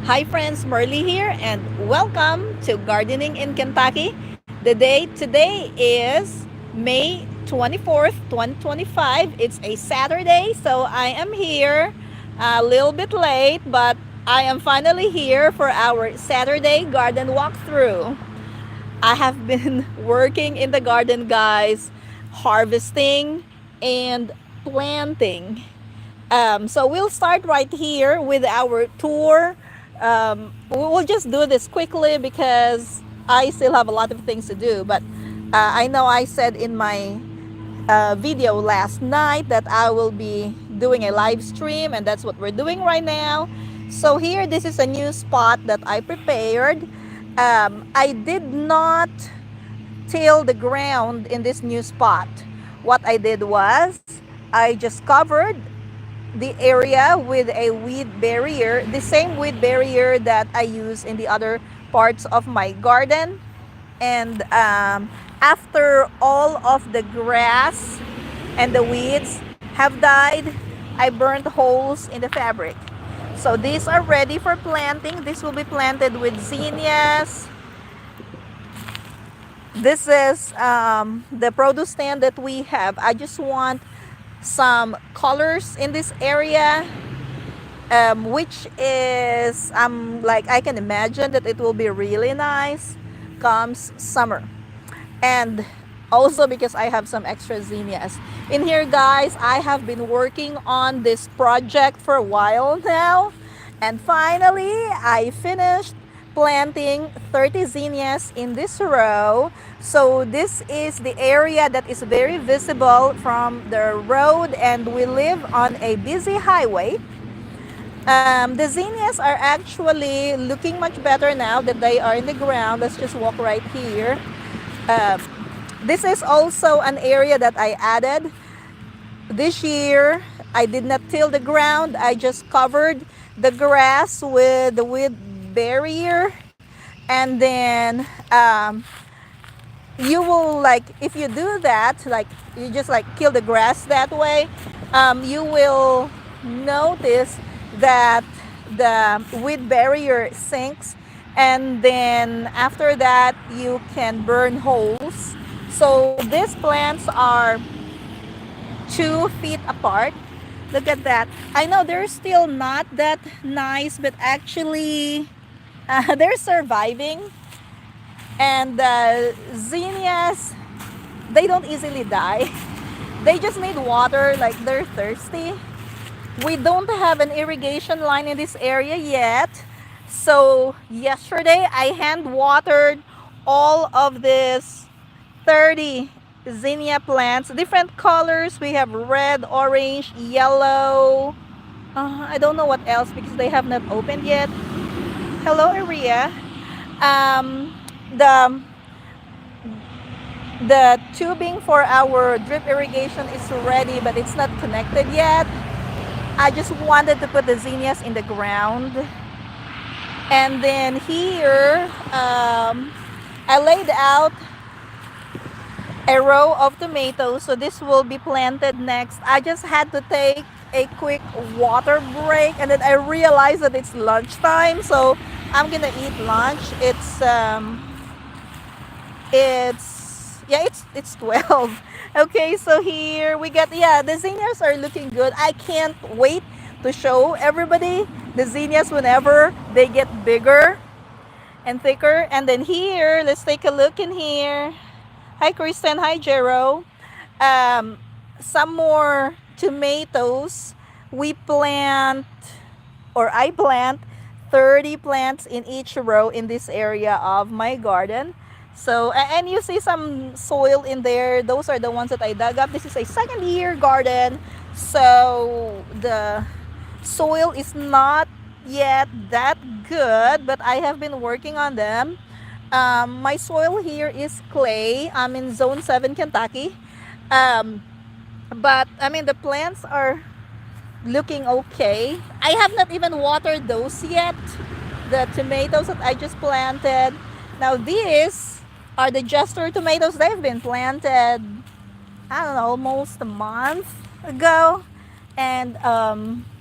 Hi friends, Merly here and welcome to Gardening in Kentucky. Today is May 24th, 2025. It's a Saturday, so I am here a little bit late, but I am finally here for our Saturday garden walkthrough. I have been working in the garden, guys, harvesting and planting. So we'll start right here with our tour. We'll just do this quickly because I still have a lot of things to do. But I know I said in my video last night that I will be doing a live stream, and that's what we're doing right now. So here, this is a new spot that I prepared. I did not till the ground in this new spot. What I did was I just covered the area with a weed barrier, the same weed barrier that I use in the other parts of my garden. And after all of the grass and the weeds have died, I burnt holes in the fabric. So these are ready for planting. This will be planted with zinnias. This is the produce stand that we have. I just want some colors in this area, which is like I can imagine that it will be really nice comes summer. And also because I have some extra zinnias in here, guys. I have been working on this project for a while now, and finally I finished planting 30 zinnias in this row. So this is the area that is very visible from the road, and we live on a busy highway. The zinnias are actually looking much better now that they are in the ground. Let's just walk right here. um, this is also an area that I added this year. I did not till the ground. I just covered the grass with the weed barrier. And then you will, like, if you do that, like you just like kill the grass that way, you will notice that the weed barrier sinks, and then after that you can burn holes. So these plants are 2 feet apart. Look at that. I know they're still not that nice, but actually they're surviving. And zinnias, they don't easily die. They just need water, like they're thirsty. We don't have an irrigation line in this area yet. So yesterday I hand watered all of this 30 zinnia plants, different colors. We have red, orange, yellow. I don't know what else because they have not opened yet. Hello, Aria. Um, the the tubing for our drip irrigation is ready, but it's not connected yet. I just wanted to put the zinnias in the ground. And then here, I laid out a row of tomatoes. So this will be planted next. I just had to take a quick water break, and then I realized that it's lunchtime. So I'm gonna eat lunch. It's 12. Okay, so here we got, yeah, the zinnias are looking good. I can't wait to show everybody the zinnias whenever they get bigger and thicker. And then here, let's take a look in here. Hi Kristen, hi Jero. um, some more tomatoes. We plant, or I plant 30 plants in each row in this area of my garden. So, and you see some soil in there. Those are the ones that I dug up. This is a second year garden. So the soil is not yet that good, but I have been working on them. My soil here is clay. I'm in zone 7 Kentucky. Um, but I mean, the plants are looking okay. I have not even watered those yet. The tomatoes that I just planted. Now these are the Jester tomatoes. They've been planted, I don't know, almost a month ago. And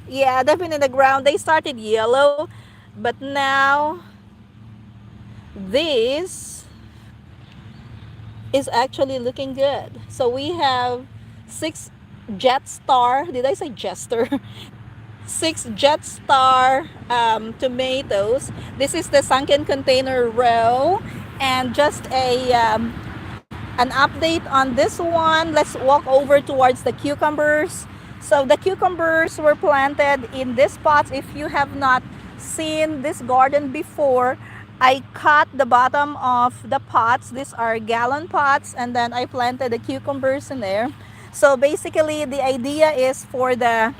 yeah, they've been in the ground. They started yellow. But now this is actually looking good. So we have six Jet Star. Did I say Jester? Six Jet Star tomatoes. This is the sunken container row. And just an update on this one. Let's walk over towards the cucumbers. So the cucumbers were planted in this pots. If you have not seen this garden before, I cut the bottom of the pots. These are gallon pots, and then I planted the cucumbers in there. So basically the idea is for the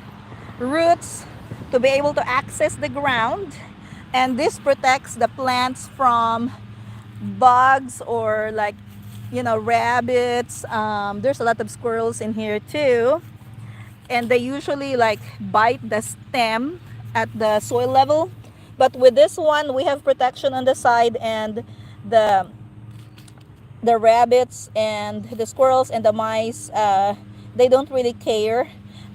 roots to be able to access the ground, and this protects the plants from bugs or like, rabbits. There's a lot of squirrels in here too, and they usually like bite the stem at the soil level. But with this one, we have protection on the side, and the the rabbits and the squirrels and the mice, they don't really care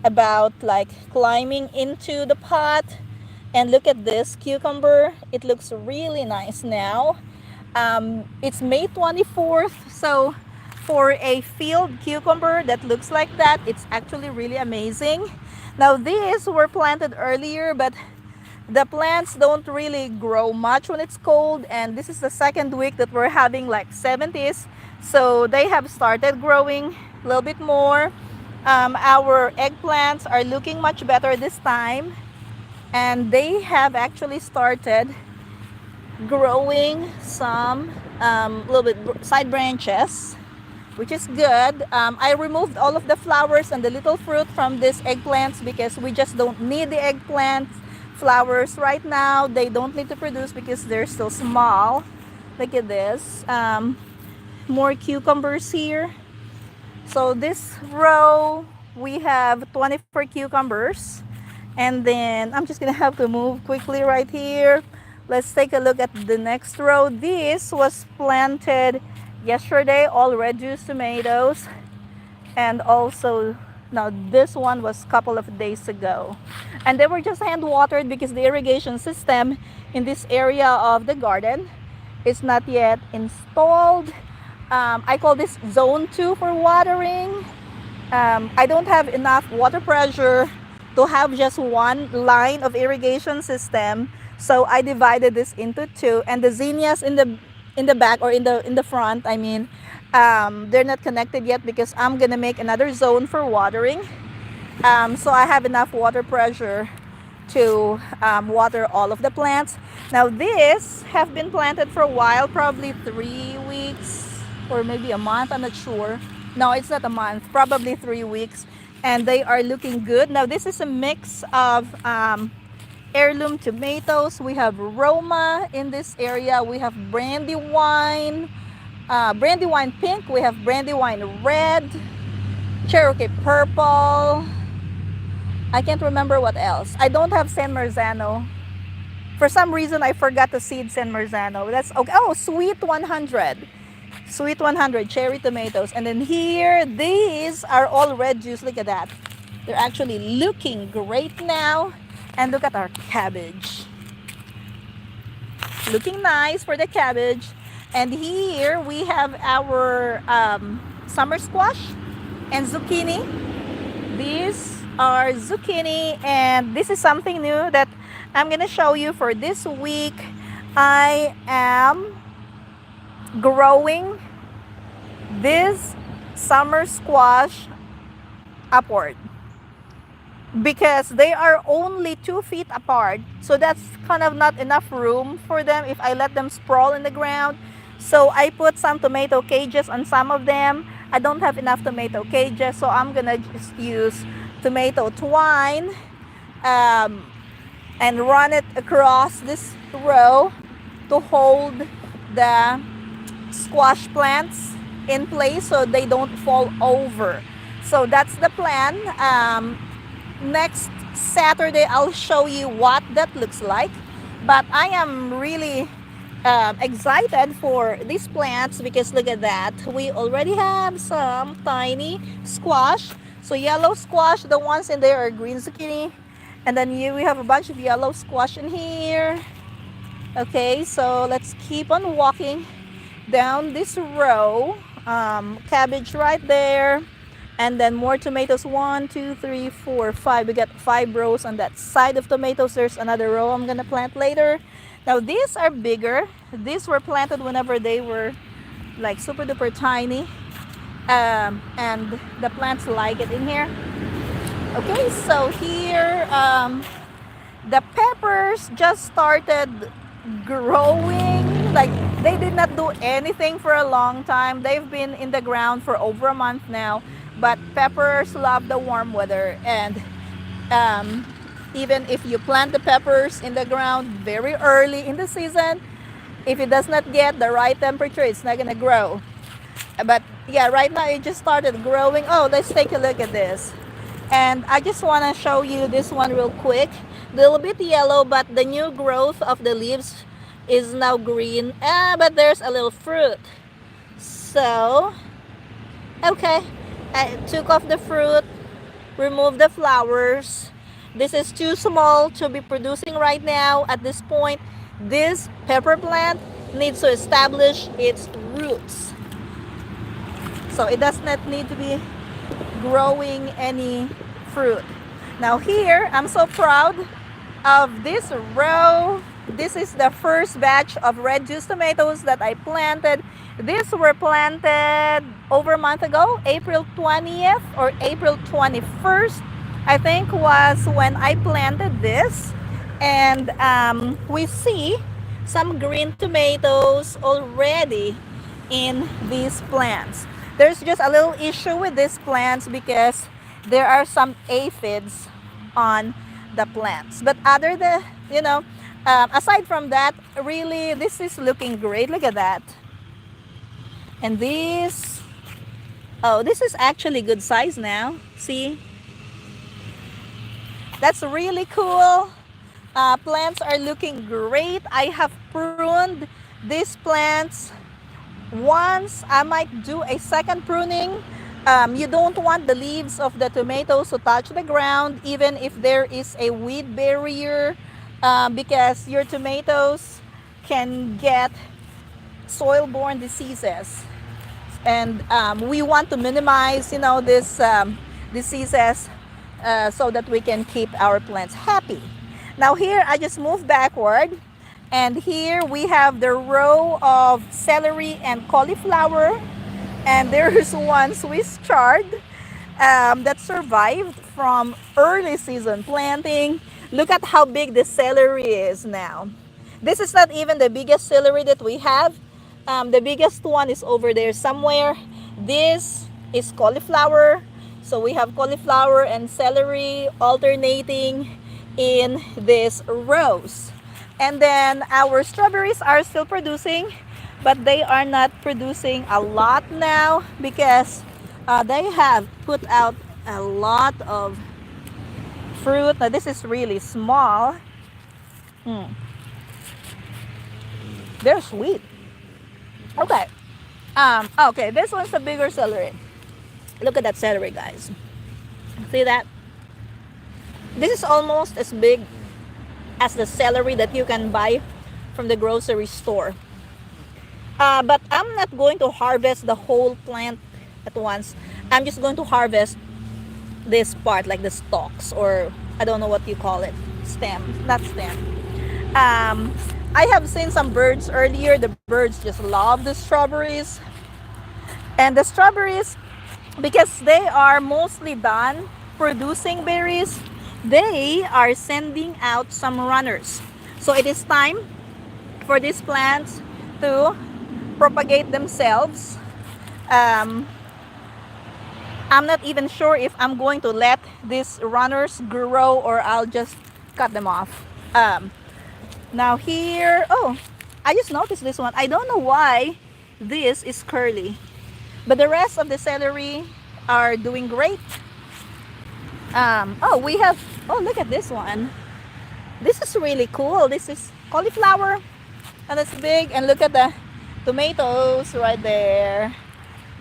about like climbing into the pot. And look at this cucumber, it looks really nice now. It's May 24th, so for a field cucumber that looks like that, it's actually really amazing. Now these were planted earlier, but the plants don't really grow much when it's cold, and this is the second week that we're having like 70s, so they have started growing a little bit more. Our eggplants are looking much better this time, and they have actually started growing some little bit side branches, which is good. I removed all of the flowers and the little fruit from these eggplants because we just don't need the eggplant flowers right now. They don't need to produce because they're still small. Look at this. More cucumbers here. So this row, we have 24 cucumbers. And then I'm just gonna have to move quickly right here. Let's take a look at the next row. This was planted yesterday, all red juice tomatoes. And also, now this one was a couple of days ago. And they were just hand watered because the irrigation system in this area of the garden is not yet installed. I call this zone 2 for watering. I don't have enough water pressure to have just one line of irrigation system, so I divided this into two. And the zinnias in the back, or in the front, I mean, they're not connected yet because I'm gonna make another zone for watering. So I have enough water pressure to water all of the plants. Now these have been planted for a while, probably 3 weeks or maybe a month, I'm not sure. No, it's not a month, probably 3 weeks, and they are looking good. Now this is a mix of heirloom tomatoes. We have Roma in this area. We have Brandywine pink. We have Brandywine red, Cherokee purple. I can't remember what else. I don't have San Marzano. For some reason, I forgot to seed San Marzano. That's okay. Oh, Sweet 100. Sweet 100 cherry tomatoes. And then here, these are all red juice. Look at that. They're actually looking great now. And look at our cabbage. Looking nice for the cabbage. And here we have our summer squash and zucchini. These are zucchini, and this is something new that I'm gonna show you for this week. I am growing this summer squash upward because they are only 2 feet apart, so that's kind of not enough room for them if I let them sprawl in the ground. So I put some tomato cages on some of them. I don't have enough tomato cages, so I'm gonna just use tomato twine and run it across this row to hold the squash plants in place so they don't fall over. So that's the plan. Next Saturday I'll show you what that looks like, but I am really excited for these plants because look at that, we already have some tiny squash. So yellow squash, the ones in there are green zucchini, and then we have a bunch of yellow squash in here. Okay, so let's keep on walking down this row. Cabbage right there, and then more tomatoes. One, two, three, four, five. We got 5 rows on that side of tomatoes. There's another row I'm gonna plant later. Now these are bigger. These were planted whenever they were like super duper tiny, and the plants like it in here. Okay, so here the peppers just started growing. Like they did not do anything for a long time. They've been in the ground for over a month now. But peppers love the warm weather, and um, even if you plant the peppers in the ground very early in the season, if it does not get the right temperature, it's not gonna grow. But yeah, right now it just started growing. Oh, let's take a look at this. And I just want to show you this one real quick. A little bit yellow, but the new growth of the leaves is now green. But there's a little fruit. So, okay, I took off the fruit, removed the flowers. This is too small to be producing right now. At this point, this pepper plant needs to establish its roots. So it does not need to be growing any fruit. Now here, I'm so proud of this row. This is the first batch of red juice tomatoes that I planted. These were planted over a month ago, April 20th or April 21st, I think was when I planted this. And we see some green tomatoes already in these plants. There's just a little issue with these plants because there are some aphids on the plants. But other than, aside from that, really, this is looking great. Look at that. And this, oh, this is actually good size now. See? That's really cool. Plants are looking great. I have pruned these plants once. I might do a second pruning. You don't want the leaves of the tomatoes to touch the ground, even if there is a weed barrier, because your tomatoes can get soil-borne diseases. And we want to minimize, these diseases so that we can keep our plants happy. Now here, I just moved backward. And here we have the row of celery and cauliflower. And there's one Swiss chard that survived from early season planting. Look at how big the celery is now. This is not even the biggest celery that we have. The biggest one is over there somewhere. This is cauliflower. So we have cauliflower and celery alternating in these rows. And then our strawberries are still producing, but they are not producing a lot now because they have put out a lot of fruit. Now this is really small. They're sweet. Okay. Okay, this one's a bigger celery. Look at that celery, guys. See that? This is almost as big as the celery that you can buy from the grocery store. But I'm not going to harvest the whole plant at once. I'm just going to harvest this part, like the stalks, or I don't know what you call it. Stem, not stem. I have seen some birds earlier. The birds just love the strawberries. And the strawberries, because they are mostly done producing berries, they are sending out some runners. So it is time for these plants to propagate themselves. I'm not even sure if I'm going to let these runners grow or I'll just cut them off. Now here, oh, I just noticed this one. I don't know why this is curly, but the rest of the celery are doing great. Oh, we have, oh, look at this one. This is really cool. This is cauliflower, and it's big. And look at the tomatoes right there.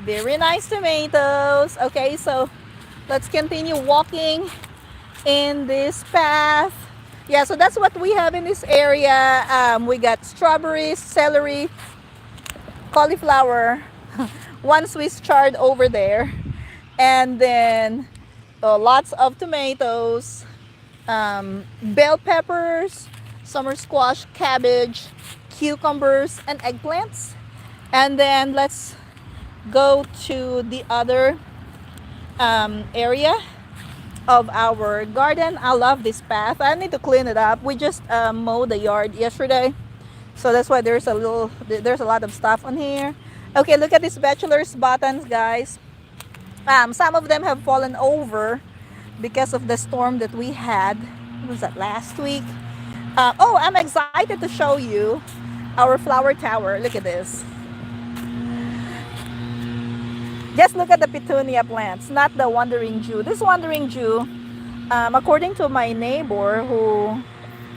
Very nice tomatoes. Okay, so let's continue walking in this path. Yeah, so that's what we have in this area. We got strawberries, celery, cauliflower, one Swiss chard over there, and then lots of tomatoes, bell peppers, summer squash, cabbage, cucumbers, and eggplants. And then let's go to the other area of our garden. I love this path. I need to clean it up. We just mowed the yard yesterday, so that's why there's a lot of stuff on here. Okay, look at these bachelor's buttons, guys. Some of them have fallen over because of the storm that we had. What was that, last week? Oh, I'm excited to show you our flower tower. Look at this. Just look at the petunia plants, not the wandering Jew. This wandering Jew, according to my neighbor who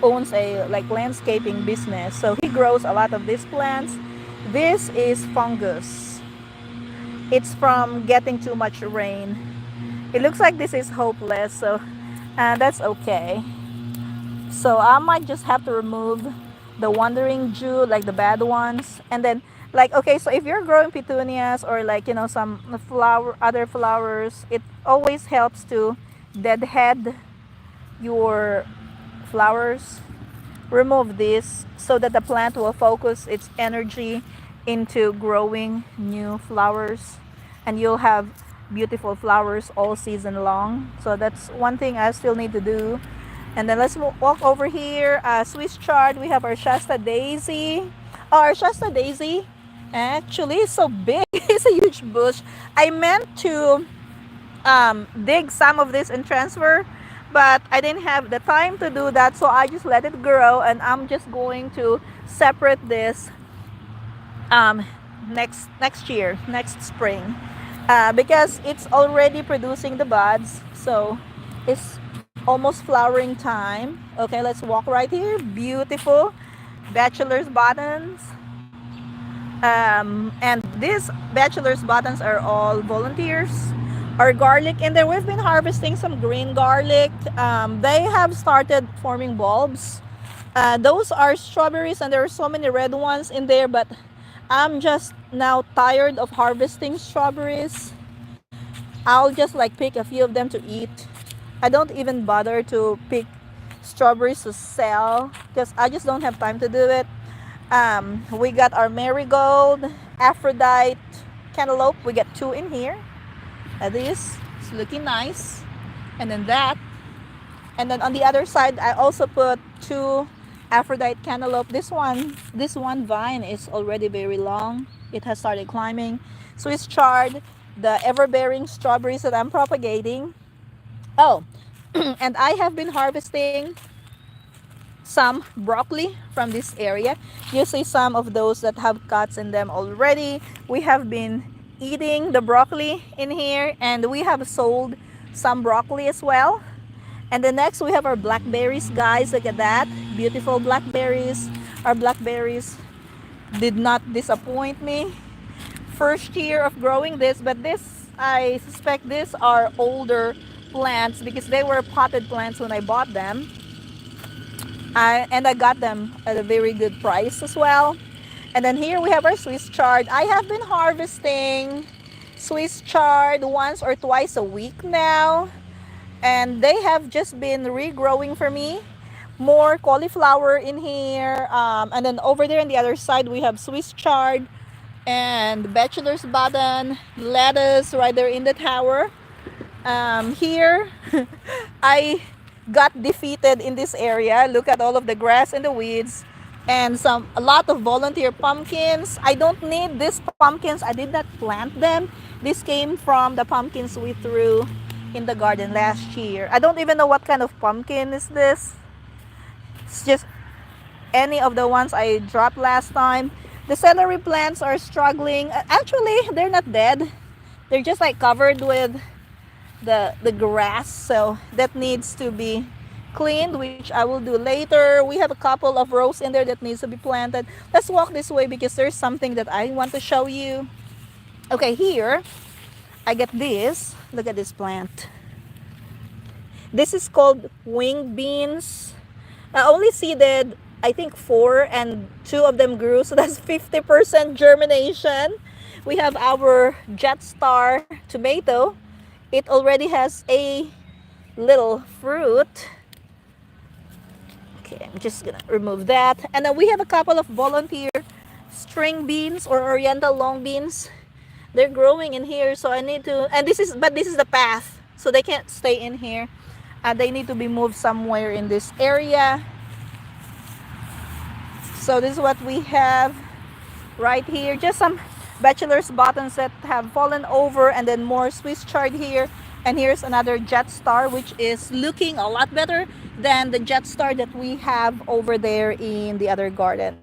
owns a like landscaping business, so he grows a lot of these plants. This is fungus. It's from getting too much rain. It looks like this is hopeless, so that's okay. So I might just have to remove the wandering Jew, like the bad ones, and then like, okay, so if you're growing petunias or like, you know, some other flowers, it always helps to deadhead your flowers. Remove this so that the plant will focus its energy into growing new flowers, and you'll have beautiful flowers all season long. So that's one thing I still need to do. And then let's walk over here. Swiss chard. We have our Shasta daisy. Oh, our Shasta daisy actually is so big. It's a huge bush. I meant to dig some of this and transfer, but I didn't have the time to do that, so I just let it grow, and I'm just going to separate this um, next year, next spring, because it's already producing the buds, so it's almost flowering time. Okay, let's walk right here. Beautiful bachelor's buttons. And these bachelor's buttons are all volunteers. Our garlic in there, we've been harvesting some green garlic. They have started forming bulbs. Those are strawberries, and there are so many red ones in there, but I'm just now tired of harvesting strawberries. I'll just like pick a few of them to eat. I don't even bother to pick strawberries to sell because I just don't have time to do it. We got our marigold, Aphrodite, cantaloupe. We got two in here. This is looking nice. And then that. And then on the other side, I also put two Aphrodite cantaloupe. This one vine is already very long. It has started climbing. Swiss chard, the ever-bearing strawberries that I'm propagating. Oh, and I have been harvesting some broccoli from this area. You see some of those that have cuts in them already. We have been eating the broccoli in here, and we have sold some broccoli as well. And the next we have our blackberries, guys. Look at that. Beautiful blackberries. Our blackberries did not disappoint me. First year of growing this, but this, I suspect these are older plants because they were potted plants when I bought them. And I got them at a very good price as well. And then here we have our Swiss chard. I have been harvesting Swiss chard once or twice a week now, and they have just been regrowing for me. More cauliflower in here, and then over there on the other side we have Swiss chard and bachelor's button, lettuce right there in the tower. Here I got defeated in this area. Look at all of the grass and the weeds, and a lot of volunteer pumpkins. I don't need these pumpkins. I did not plant them. This came from the pumpkins we threw in the garden last year. I don't even know what kind of pumpkin is this. It's just any of the ones I dropped last time. The celery plants are struggling. Actually, they're not dead. They're just like covered with the grass, so that needs to be cleaned, which I will do later. We have a couple of rows in there that needs to be planted. Let's walk this way because there's something that I want to show you. Okay, here I get this. Look at this plant. This is called wing beans. I only seeded, I think, four, and two of them grew. So that's 50% germination. We have our Jetstar tomato. It already has a little fruit. Okay, I'm just gonna remove that. And then we have a couple of volunteer string beans or oriental long beans. They're growing in here, so I need to, and this is the path, so they can't stay in here. They need to be moved somewhere in this area. So this is what we have right here. Just some bachelor's buttons that have fallen over, and then more Swiss chard here. And here's another Jetstar, which is looking a lot better than the Jetstar that we have over there in the other garden.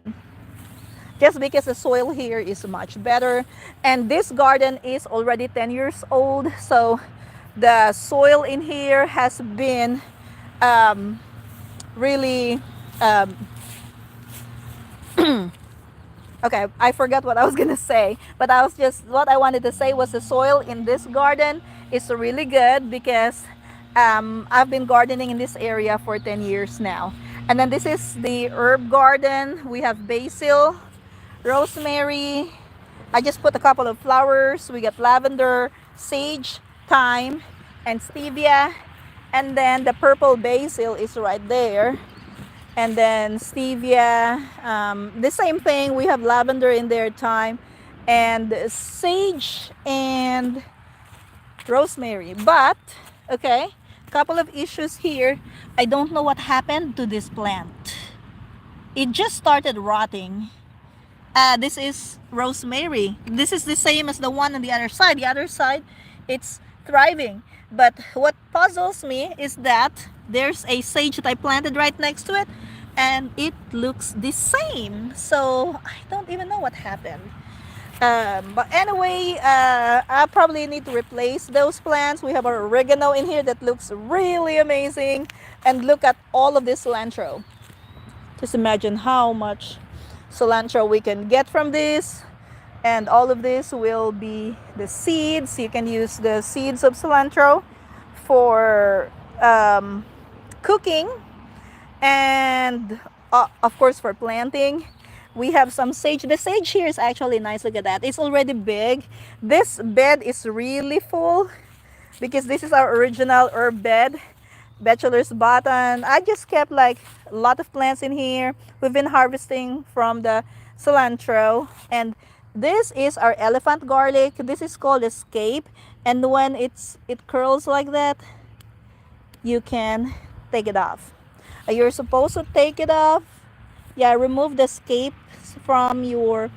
Just because the soil here is much better. And this garden is already 10 years old. So the soil in here has been um, really um, okay, I forgot what I was gonna say, but what I wanted to say was the soil in this garden is really good because I've been gardening in this area for 10 years now. And then this is the herb garden. We have basil, rosemary. I just put a couple of flowers. We got lavender, sage, thyme, and stevia. And then the purple basil is right there. And then stevia, the same thing. We have lavender in there, thyme, and sage and rosemary. But okay, couple of issues here. I don't know what happened to this plant. It just started rotting. This is rosemary. This is the same as the one on the other side. The other side, it's thriving. But what puzzles me is that there's a sage that I planted right next to it, and it looks the same. So I don't even know what happened. But anyway, I probably need to replace those plants. We have our oregano in here that looks really amazing. And look at all of this cilantro. Just imagine how much cilantro we can get from this. And all of this will be the seeds. You can use the seeds of cilantro for cooking, and of course for planting. We have some sage. The sage here is actually nice. Look at that. It's already big. This bed is really full because this is our original herb bed. Bachelor's button. I just kept like a lot of plants in here. We've been harvesting from the cilantro. And this is our elephant garlic. This is called escape. And when it curls like that, you can take it off. You're supposed to take it off. Yeah, remove the scapes from your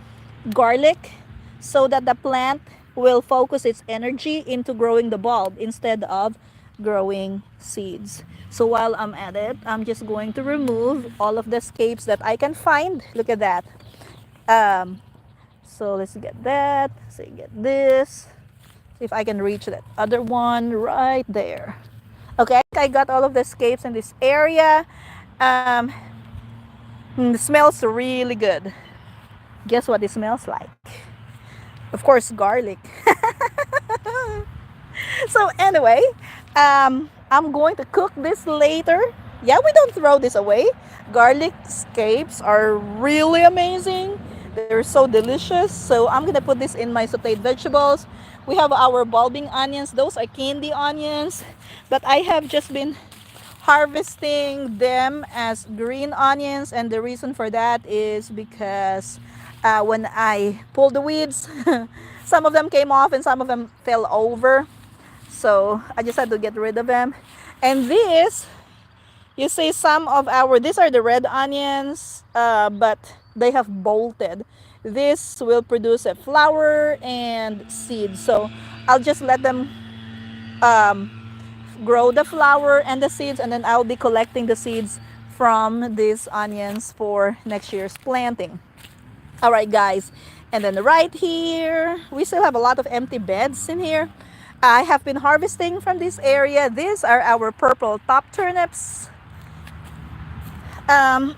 garlic so that the plant will focus its energy into growing the bulb instead of growing seeds. So while I'm at it, I'm just going to remove all of the scapes that I can find. Look at that. So let's get that. So you get this. See if I can reach that other one right there. Okay, I got all of the scapes in this area. It smells really good. Guess what it smells like? Of course, garlic. So anyway, I'm going to cook this later. Yeah, we don't throw this away. Garlic scapes are really amazing. They're so delicious. So I'm gonna put this in my sauteed vegetables. We have our bulbing onions. Those are candy onions, but I have just been harvesting them as green onions, and the reason for that is because when I pulled the weeds, some of them came off and some of them fell over. So I just had to get rid of them. And this, you see these are the red onions, but they have bolted. This will produce a flower and seed. So I'll just let them grow the flower and the seeds, and then I'll be collecting the seeds from these onions for next year's planting. All right, guys. And then right here, we still have a lot of empty beds in here. I have been harvesting from this area. These are our purple top turnips. Um,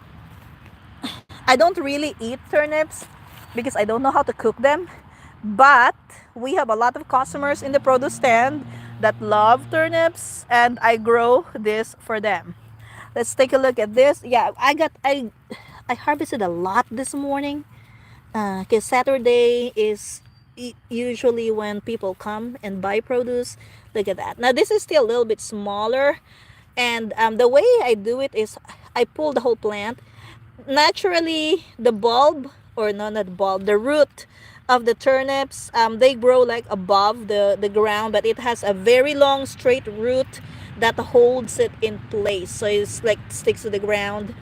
I don't really eat turnips because I don't know how to cook them. But we have a lot of customers in the produce stand that love turnips, and I grow this for them. Let's take a look at this. Yeah, I harvested a lot this morning. Because Saturday is usually when people come and buy produce. Look at that. Now this is still a little bit smaller, and the way I do it is I pull the whole plant. Naturally, the bulb, or no, not bulb, the root of the turnips, they grow like above the ground, but it has a very long straight root that holds it in place, so it's like sticks to the ground.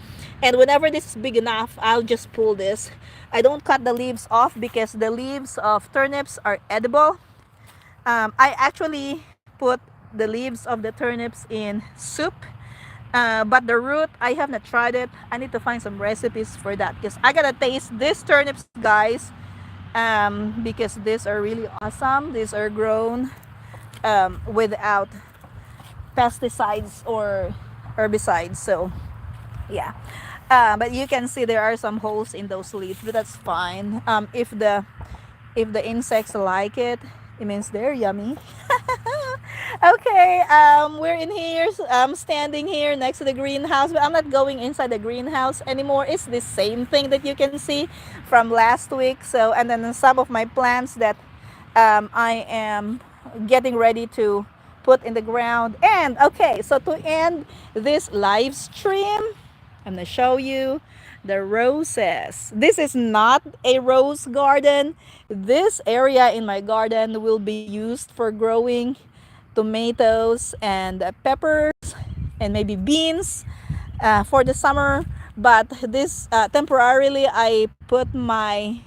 And whenever this is big enough, I'll just pull this. I don't cut the leaves off because the leaves of turnips are edible. I actually put the leaves of the turnips in soup, but the root, I have not tried it. I need to find some recipes for that because I gotta taste these turnips, guys, because these are really awesome. These are grown without pesticides or herbicides. So yeah, but you can see there are some holes in those leaves, but that's fine. If the insects like it, it means they're yummy. Okay, we're in here. I'm standing here next to the greenhouse, but I'm not going inside the greenhouse anymore. It's the same thing that you can see from last week. So, and then some of my plants that I am getting ready to put in the ground. And okay, so to end this live stream, I'm gonna show you the roses. This is not a rose garden. This area in my garden will be used for growing tomatoes and peppers and maybe beans for the summer. But this temporarily I put my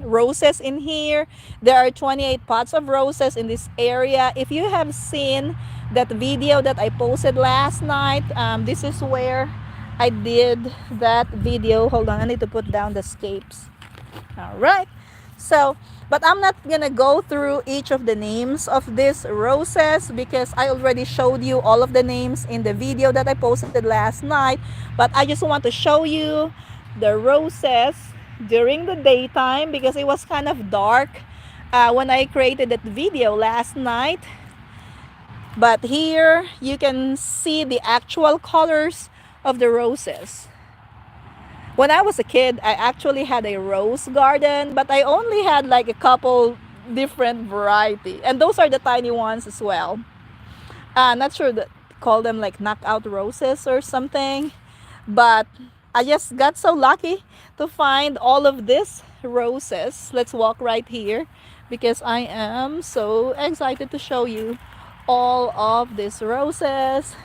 roses in here. There are 28 pots of roses in this area. If you have seen that video that I posted last night, this is where I did that video. Hold on, I need to put down the scapes. All right, so but I'm not gonna go through each of the names of these roses because I already showed you all of the names in the video that I posted last night. But I just want to show you the roses during the daytime because it was kind of dark when I created that video last night. But here you can see the actual colors of the roses. When I was a kid, I actually had a rose garden, but I only had like a couple different variety, and those are the tiny ones as well. Not sure that call them like knockout roses or something, but I just got so lucky to find all of these roses. Let's walk right here because I am so excited to show you all of these roses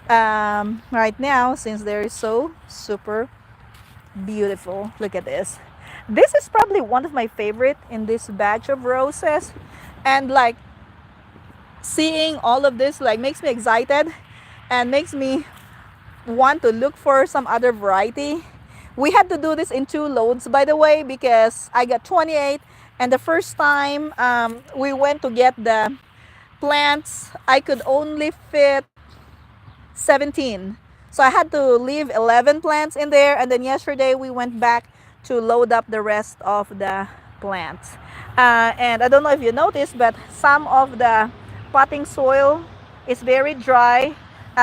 right now since they're so super beautiful. Look at this. This is probably one of my favorite in this batch of roses, and like seeing all of this like makes me excited and makes me want to look for some other variety. We had to do this in 2 loads, by the way, because I got 28, and the first time we went to get the plants, I could only fit 17. So I had to leave 11 plants in there, and then yesterday we went back to load up the rest of the plants. And I don't know if you noticed, but some of the potting soil is very dry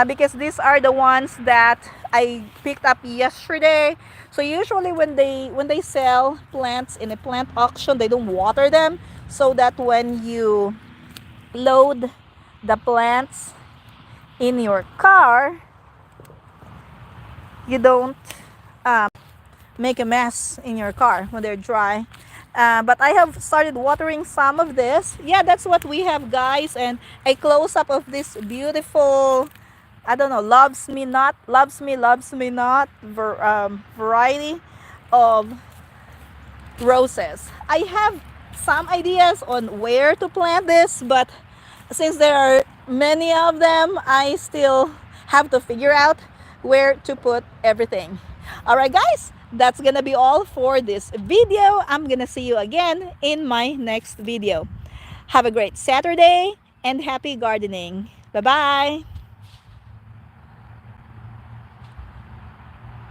because these are the ones that I picked up yesterday. So usually when they sell plants in a plant auction, they don't water them so that when you load the plants in your car, you don't make a mess in your car when they're dry. But I have started watering some of this. Yeah, that's what we have, guys. And a close-up of this beautiful, I don't know, loves me not variety of roses. I have some ideas on where to plant this, but since there are many of them, I still have to figure out where to put everything. All right, guys, that's gonna be all for this video. I'm gonna see you again in my next video. Have a great Saturday and happy gardening. Bye bye.